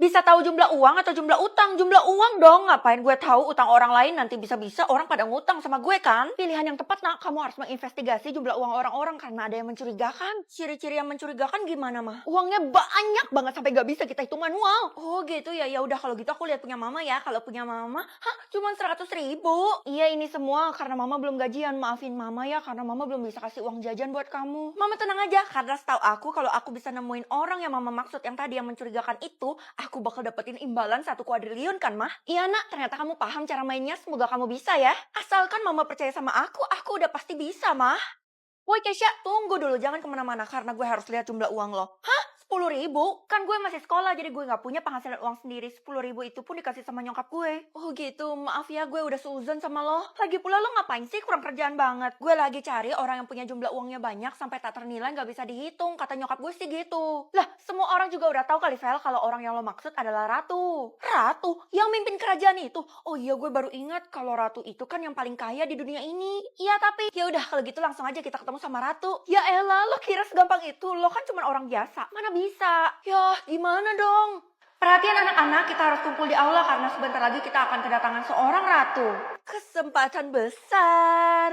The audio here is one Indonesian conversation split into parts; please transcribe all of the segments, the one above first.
Bisa tahu jumlah uang atau jumlah utang? Jumlah uang dong. Ngapain gue tahu utang orang lain, nanti bisa-bisa orang pada ngutang sama gue kan? Pilihan yang tepat nak, kamu harus menginvestigasi jumlah uang orang-orang karena ada yang mencurigakan. Ciri-ciri yang mencurigakan gimana mah? Uangnya banyak banget sampai gak bisa kita hitung manual. Oh gitu ya, ya udah kalau gitu aku lihat punya mama ya. Kalau punya mama, cuma 100.000. Iya ini semua karena mama belum gajian. Maafin mama ya karena mama belum bisa kasih uang jajan buat kamu. Mama tenang aja karena setahu aku kalau aku bisa nemuin orang yang mama maksud yang tadi yang mencurigakan itu, aku bakal dapetin imbalan 1 kuadriliun kan, Mah? Iya, Nak. Ternyata kamu paham cara mainnya. Semoga kamu bisa ya. Asalkan Mama percaya sama aku udah pasti bisa, Mah. Woi, Kesha, tunggu dulu. Jangan kemana-mana karena gue harus lihat jumlah uang lo. Hah? 10.000? Kan gue masih sekolah, jadi gue gak punya penghasilan uang sendiri. 10.000 itu pun dikasih sama nyokap gue. Oh gitu, maaf ya gue udah seuzon sama lo. Lagi pula lo ngapain sih? Kurang kerjaan banget. Gue lagi cari orang yang punya jumlah uangnya banyak sampai tak ternilai gak bisa dihitung. Kata nyokap gue sih gitu. Lah, semua orang juga udah tahu kali, Vel, kalau orang yang lo maksud adalah Ratu. Ratu? Yang mimpin kerajaan itu? Oh iya, gue baru ingat kalau Ratu itu kan yang paling kaya di dunia ini. Iya, tapi ya udah kalau gitu langsung aja kita ketemu sama Ratu. Ya elah, lo kira segampang itu? Lo kan cuma orang biasa. Mana bisa? Yah, gimana dong? Perhatian anak-anak, kita harus kumpul di aula karena sebentar lagi kita akan kedatangan seorang ratu. Kesempatan besar.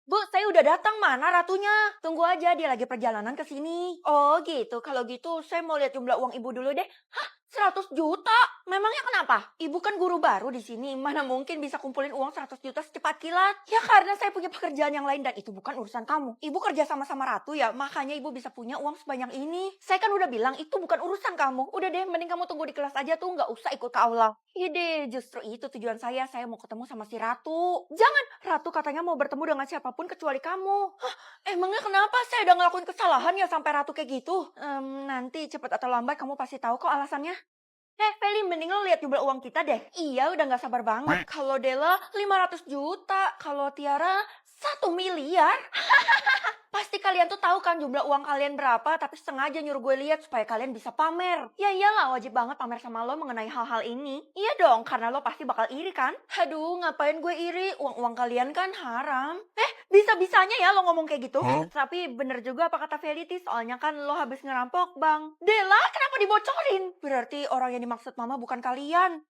Bu, saya udah datang. Mana ratunya? Tunggu aja, dia lagi perjalanan ke sini. Oh gitu, kalau gitu saya mau lihat jumlah uang ibu dulu deh. Hah? 100 juta? Memangnya kenapa? Ibu kan guru baru di sini. Mana mungkin bisa kumpulin uang 100 juta secepat kilat? Ya karena saya punya pekerjaan yang lain dan itu bukan urusan kamu. Ibu kerja sama-sama Ratu ya, makanya ibu bisa punya uang sebanyak ini. Saya kan udah bilang itu bukan urusan kamu. Udah deh, mending kamu tunggu di kelas aja tuh, nggak usah ikut ke aula. Ide, justru itu tujuan saya mau ketemu sama si Ratu. Jangan, Ratu katanya mau bertemu dengan siapapun kecuali kamu. Hah, emangnya kenapa saya udah ngelakuin kesalahan ya sampai Ratu kayak gitu? Nanti cepat atau lambat kamu pasti tahu kok alasannya. Feli, mending lo lihat jumlah uang kita deh. Iya, udah gak sabar banget. Kalau Della 500 juta, kalau Tiara 1 miliar. Pasti kalian tuh tahu kan jumlah uang kalian berapa, tapi sengaja nyuruh gue lihat supaya kalian bisa pamer. Ya iyalah, wajib banget pamer sama lo mengenai hal-hal ini. Iya dong, karena lo pasti bakal iri kan? Aduh, ngapain gue iri? Uang-uang kalian kan haram. Bisa-bisanya ya lo ngomong kayak gitu. Tapi bener juga apa kata Felity, soalnya kan lo habis ngerampok, Bang. Della, kenapa dibocorin? Berarti orang yang dimaksud mama bukan kalian.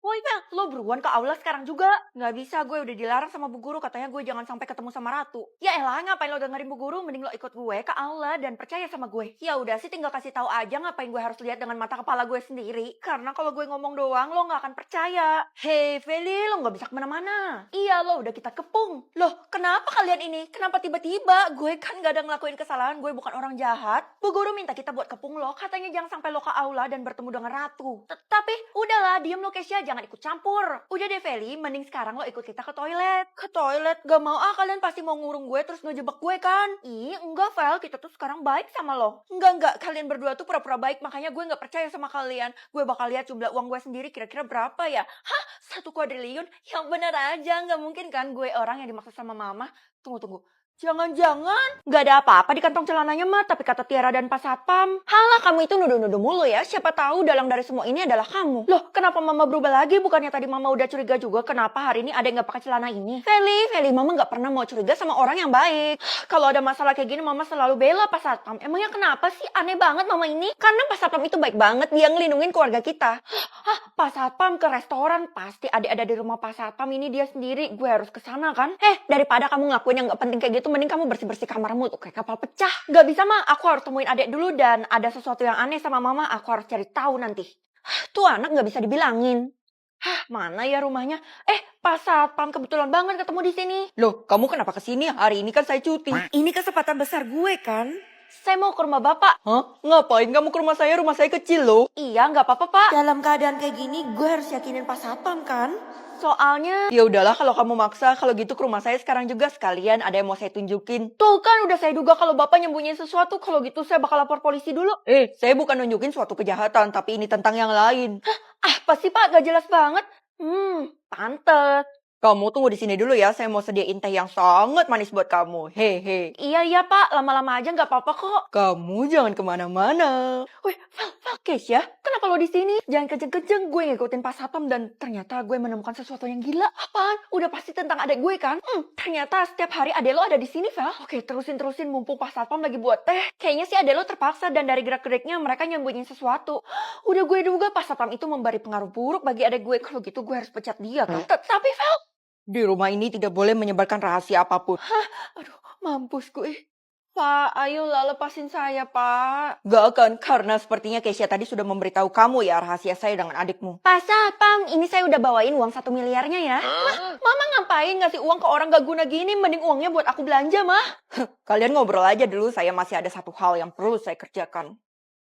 Woi Mel, lo beruan ke aula sekarang juga? Nggak bisa, gue udah dilarang sama Bu Guru. Katanya gue jangan sampai ketemu sama Ratu. Ya elah, ngapain lo dengerin Bu Guru? Mending lo ikut gue ke aula dan percaya sama gue. Ya udah sih, tinggal kasih tahu aja ngapain gue harus lihat dengan mata kepala gue sendiri. Karena kalau gue ngomong doang, lo nggak akan percaya. Hei Feli, lo nggak bisa kemana-mana. Iya, lo udah kita kepung. Loh, kenapa kalian ini? Kenapa tiba-tiba? Gue kan gak ada ngelakuin kesalahan, gue bukan orang jahat. Bu Guru minta kita buat kepung lo, katanya jangan sampai lo ke aula dan bertemu dengan Ratu. Tapi udahlah, diem lo Kesha, jangan ikut campur. Udah deh Feli, mending sekarang lo ikut kita ke toilet. Ke toilet? Gak mau kalian pasti mau ngurung gue terus ngejebak gue kan? Ih, enggak Vel, kita tuh sekarang baik sama lo. Enggak, kalian berdua tuh pura-pura baik, makanya gue gak percaya sama kalian. Gue bakal lihat jumlah uang gue sendiri kira-kira berapa ya. Hah? 1 kuadriliun? Yang bener aja, gak mungkin kan gue orang yang dimaksud sama mama. Tunggu. Jangan-jangan gak ada apa-apa di kantong celananya mah, tapi kata Tiara dan Pak Satpam. Halah, kamu itu nuduh-nuduh mulu ya. Siapa tahu dalang dari semua ini adalah kamu. Loh, kenapa mama berubah lagi? Bukannya tadi mama udah curiga juga kenapa hari ini ada yang gak pakai celana ini? Feli, mama gak pernah mau curiga sama orang yang baik. Kalau ada masalah kayak gini mama selalu bela Pak Satpam. Emangnya kenapa sih? Aneh banget mama ini. Karena Pak Satpam itu baik banget, dia ngelindungin keluarga kita. Hah, Pak Satpam ke restoran, pasti adik ada di rumah Pak Satpam ini dia sendiri. Gue harus kesana kan? Daripada kamu ngakuin yang gak penting kayak gitu, mending kamu bersih-bersih kamarmu tuh kayak kapal pecah. Gak bisa mah, aku harus temuin adek dulu dan ada sesuatu yang aneh sama mama, aku harus cari tahu nanti. Tuh anak gak bisa dibilangin. Mana ya rumahnya? Pak Satpam kebetulan banget ketemu di sini. Loh, kamu kenapa kesini? Hari ini kan saya cuti. Ini kesempatan besar gue kan? Saya mau ke rumah bapak. Hah? Ngapain kamu ke rumah saya? Rumah saya kecil loh. Iya, nggak apa-apa pak. Dalam keadaan kayak gini, gue harus yakinin Pak Satpam kan? Soalnya... Ya udahlah kalau kamu maksa, kalau gitu ke rumah saya sekarang juga sekalian ada yang mau saya tunjukin. Tuh kan udah saya duga kalau bapak nyembunyiin sesuatu, kalau gitu saya bakal lapor polisi dulu. Saya bukan nunjukin suatu kejahatan, tapi ini tentang yang lain. Apa sih pak? Gak jelas banget. Pantes. Kamu tunggu di sini dulu ya, saya mau sediain teh yang sangat manis buat kamu. Hehe. Iya, Pak. Lama-lama aja nggak apa-apa kok. Kamu jangan kemana-mana. Wih, Val, Kesya, kenapa lo di sini? Jangan kenceng-kenceng, gue ngikutin Pak Satpam dan ternyata gue menemukan sesuatu yang gila. Apaan? Udah pasti tentang adek gue kan? Ternyata setiap hari adek lo ada di sini, Val. Oke, terusin mumpung Pak Satpam lagi buat teh. Kayaknya sih adek lo terpaksa dan dari gerak-geriknya mereka nyembunyiin sesuatu. Udah gue duga Pak Satpam itu memberi pengaruh buruk bagi adek gue. Kalau gitu gue harus pecat dia kan? Tapi Val, di rumah ini tidak boleh menyebarkan rahasia apapun. Hah? Aduh, mampus gue. Pak, ayolah lepasin saya, Pak. Gak akan, karena sepertinya Kesya tadi sudah memberitahu kamu ya rahasia saya dengan adikmu. Pak Satpam, ini saya udah bawain uang 1 miliarnya ya. Mama ngapain ngasih uang ke orang gak guna gini? Mending uangnya buat aku belanja, Mah. Kalian ngobrol aja dulu, saya masih ada satu hal yang perlu saya kerjakan.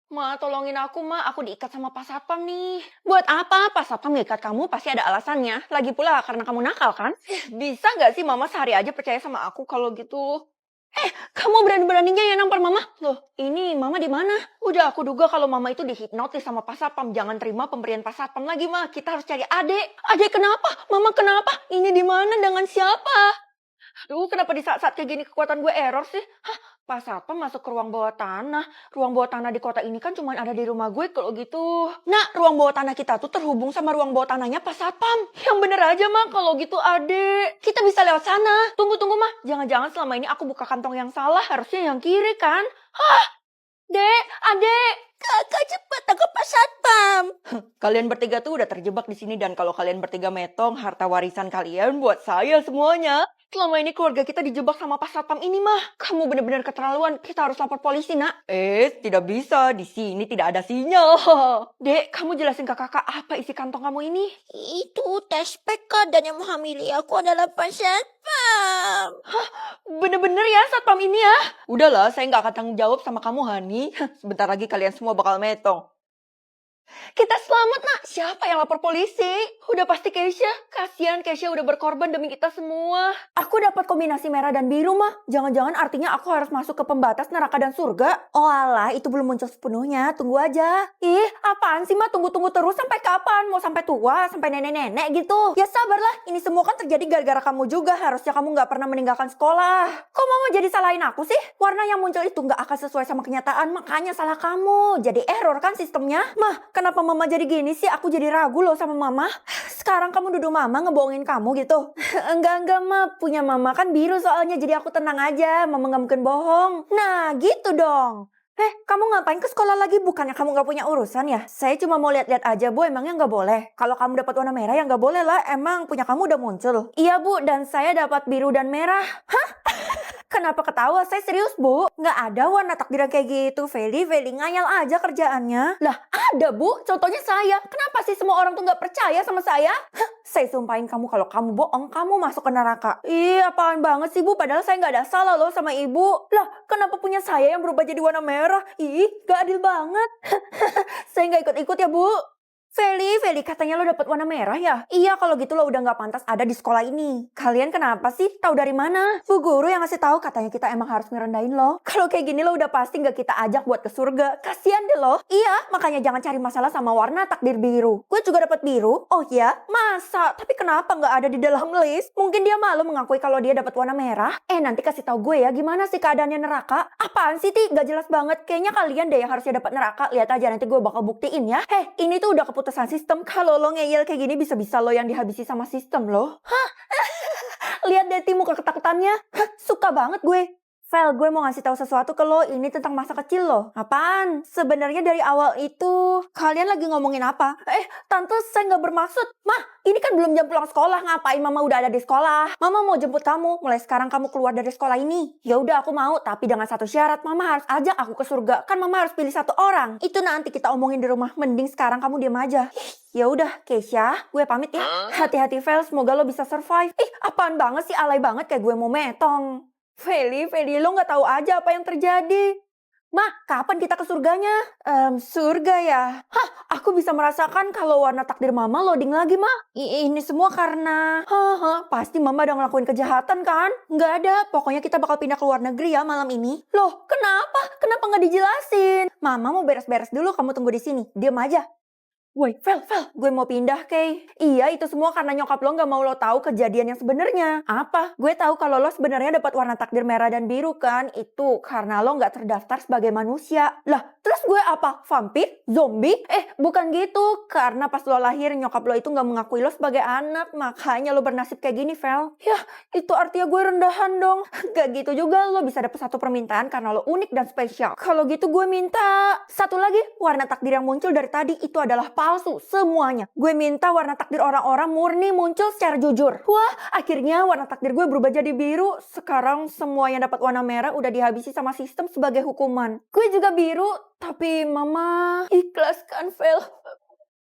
Ma, tolongin aku, Ma. Aku diikat sama Pak Satpam nih. Buat apa? Pak Satpam ngikat kamu pasti ada alasannya. Lagi pula karena kamu nakal kan? Bisa nggak sih Mama sehari aja percaya sama aku kalau gitu? Kamu berani-beraninya ya nampar Mama? Loh, ini Mama di mana? Udah aku duga kalau Mama itu dihipnotis sama Pak Satpam. Jangan terima pemberian Pak Satpam lagi, Ma. Kita harus cari adek. Adek kenapa? Mama kenapa? Ini di mana? Dengan siapa? Aduh, kenapa di saat-saat kayak gini kekuatan gue error sih? Pak Satpam masuk ke ruang bawah tanah. Ruang bawah tanah di kota ini kan cuma ada di rumah gue kalau gitu. Nah, ruang bawah tanah kita tuh terhubung sama ruang bawah tanahnya Pak Satpam. Yang bener aja, Mah. Kalau gitu, adek. Kita bisa lewat sana. Tunggu, Mah. Jangan-jangan selama ini aku buka kantong yang salah. Harusnya yang kiri, kan? Dek, adek. Kakak cepat tangkap Pak Satpam. Kalian bertiga tuh udah terjebak di sini dan kalau kalian bertiga metong, harta warisan kalian buat saya semuanya. Selama ini keluarga kita dijebak sama Pak Satpam ini, Mah. Kamu benar-benar keterlaluan. Kita harus lapor polisi, Nak. Tidak bisa. Di sini tidak ada sinyal. Dek, kamu jelasin ke kakak apa isi kantong kamu ini? Itu tes PK dan yang menghamili aku adalah Pak Satpam. Bener-bener ya Satpam ini ya? Udahlah, saya nggak akan tanggung jawab sama kamu, Hani. Sebentar lagi kalian semua bakal metong. Kita selamat, Nak. Siapa yang lapor polisi? Udah pasti Kesya. Kasihan Kesya udah berkorban demi kita semua. Aku dapat kombinasi merah dan biru, Mah. Jangan-jangan artinya aku harus masuk ke pembatas neraka dan surga. Oh alah, itu belum muncul sepenuhnya. Tunggu aja. Ih, apaan sih, Mah? Tunggu-tunggu terus sampai kapan? Mau sampai tua? Sampai nenek-nenek gitu? Ya sabarlah. Ini semua kan terjadi gara-gara kamu juga. Harusnya kamu nggak pernah meninggalkan sekolah. Kok Mama jadi salahin aku sih? Warna yang muncul itu nggak akan sesuai sama kenyataan. Makanya salah kamu. Jadi error kan sistemnya? Mah, kenapa Mama jadi gini sih? Aku jadi ragu loh sama Mama. Sekarang kamu duduk Mama ngebohongin kamu gitu. Enggak, Ma. Punya Mama kan biru soalnya. Jadi aku tenang aja. Mama nggak mungkin bohong. Nah, gitu dong. Kamu ngapain ke sekolah lagi? Bukannya kamu nggak punya urusan ya? Saya cuma mau lihat-lihat aja, Bu. Emangnya nggak boleh? Kalau kamu dapat warna merah ya nggak boleh lah. Emang punya kamu udah muncul. Iya, Bu. Dan saya dapat biru dan merah. Hah? Kenapa ketawa? Saya serius, Bu. Nggak ada warna takdir kayak gitu. Feli ngayal aja kerjaannya. Lah, ada, Bu. Contohnya saya. Kenapa sih semua orang tuh nggak percaya sama saya? Saya sumpahin kamu kalau kamu bohong, kamu masuk ke neraka. Ih, apaan banget sih, Bu? Padahal saya nggak ada salah loh sama Ibu. Lah, kenapa punya saya yang berubah jadi warna merah? Ih, nggak adil banget. Saya nggak ikut-ikut ya, Bu. Feli, katanya lo dapat warna merah ya? Iya, kalau gitu lo udah nggak pantas ada di sekolah ini. Kalian kenapa sih? Tahu dari mana? Bu guru yang ngasih tahu katanya kita emang harus ngerendahin lo. Kalau kayak gini lo udah pasti nggak kita ajak buat ke surga. Kasian deh lo. Iya, makanya jangan cari masalah sama warna takdir biru. Gue juga dapat biru. Oh ya? Masa? Tapi kenapa nggak ada di dalam list? Mungkin dia malu mengakui kalau dia dapat warna merah. Nanti kasih tahu gue ya gimana sih keadaannya neraka. Apaan sih, Ti? Gak jelas banget. Kayaknya kalian deh yang harusnya dapat neraka. Lihat aja nanti gue bakal buktiin ya. Ini tuh udah keputusan sistem. Kalau lo ngeyel kayak gini bisa-bisa lo yang dihabisi sama sistem lo. Lihat deh Ti muka ketakutannya. Suka banget gue. Vel, gue mau ngasih tahu sesuatu ke lo. Ini tentang masa kecil lo. Apaan? Sebenarnya dari awal itu kalian lagi ngomongin apa? Tante, saya nggak bermaksud. Mah, ini kan belum jam pulang sekolah. Ngapain Mama udah ada di sekolah? Mama mau jemput kamu. Mulai sekarang kamu keluar dari sekolah ini. Ya udah aku mau, tapi dengan satu syarat. Mama harus ajak aku ke surga. Kan Mama harus pilih satu orang. Itu nanti kita omongin di rumah. Mending sekarang kamu diam aja. Ya udah, Kesya, gue pamit ya. Hati-hati Vel, semoga lo bisa survive. Apaan banget sih, alay banget kayak gue mau metong. Feli, lo nggak tahu aja apa yang terjadi. Ma, kapan kita ke surganya? Surga ya? Aku bisa merasakan kalau warna takdir Mama loading lagi, Ma. Ini semua karena... pasti Mama udah ngelakuin kejahatan kan? Nggak ada, pokoknya kita bakal pindah ke luar negeri ya malam ini. Loh, kenapa? Kenapa nggak dijelasin? Mama mau beres-beres dulu, kamu tunggu di sini. Diam aja. Woi, Vel, gue mau pindah, Kay. Iya, itu semua karena nyokap lo gak mau lo tahu kejadian yang sebenarnya. Apa? Gue tahu kalau lo sebenarnya dapat warna takdir merah dan biru kan? Itu karena lo gak terdaftar sebagai manusia. Lah, terus gue apa? Vampir? Zombie? Bukan gitu. Karena pas lo lahir, nyokap lo itu gak mengakui lo sebagai anak. Makanya lo bernasib kayak gini, Vel. Yah, itu artinya gue rendahan dong. Gak gitu juga, lo bisa dapet satu permintaan karena lo unik dan spesial. Kalau gitu gue minta satu lagi, warna takdir yang muncul dari tadi itu adalah palsu semuanya. Gue minta warna takdir orang-orang murni muncul secara jujur. Wah, akhirnya warna takdir gue berubah jadi biru. Sekarang semua yang dapat warna merah udah dihabisi sama sistem sebagai hukuman. Gue juga biru, tapi mama ikhlaskan, Vel.